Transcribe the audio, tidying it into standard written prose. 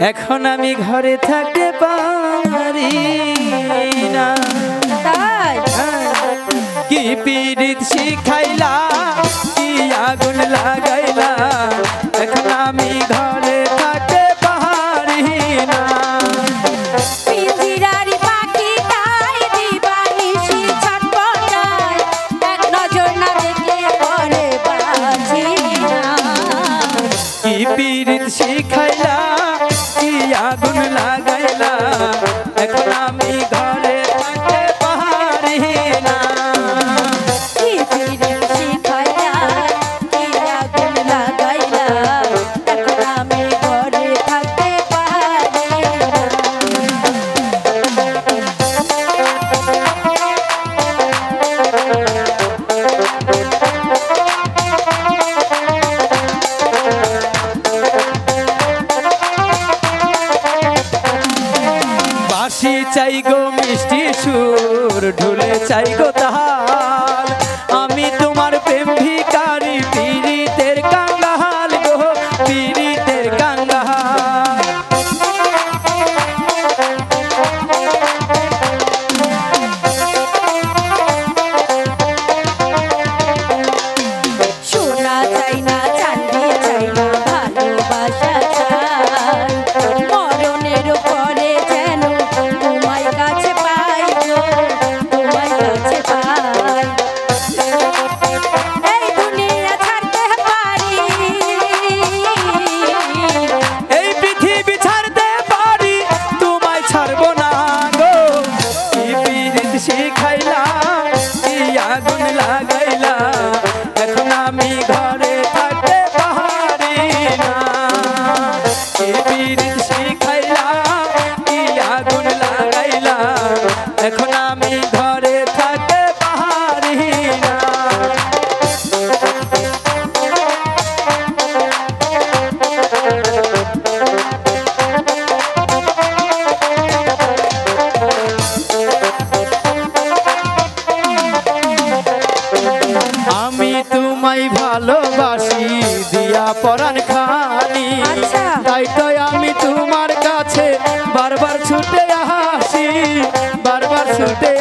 এখন আমি ঘরে থাকতে পারি না। কি পীড়িত শিখাইলা, কি আগুন লাগাইলা, এখন আমি ঘরে থাকতে পারি না। পিঞ্জিরারি পাখি তাই দিবানিশি ছটপটায়, এক নজর না দেখলে পরে বাঁচি না। কি পীড়িত শিখাইলা, কি আগুন লাগাইলা, এখন আমি ঘরে থাকতে পারি না। কি পীড়িত শিখাইলা, কি আগুন লাগাইলা, এখন আমি ঘরে থাকতে পারি না। বাঁশি চাই গো মিষ্টি সুর, ঢুলে চাই গো তাল, আমি তোমার প্রেম ভিখারি, পীড়িতের কাঙ্গাল গো, পীড়িতের কাঙ্গাল। সোনা চাই না, চাঁদি চাই না, ভালোবাসা চাই, মরণের পরে যেন তোমায় কাছে পাই গো, তোমায় কাছে পাই। এই দুনিয়া ছাড়তে পারি, এই পৃথিবী ছাড়তে পারি, তোমায় ছাড়বো না গো। কি পীড়িত শিখাইলা, কি আগুন লাগাইলা, এখন আমি ঘরে থাকতে পারি না। কি পীড়িত শিখাইলা, কি আগুন লাগাইলা, এখন আমি ঘরে থাকতে পারি না। আমি তোমায় ভালোবাসি দিয়া পরাণ খানি, আচ্ছা। তাই তো আমি তোমার কাছে বারবার ছুটে আসি, বারবার ছুটে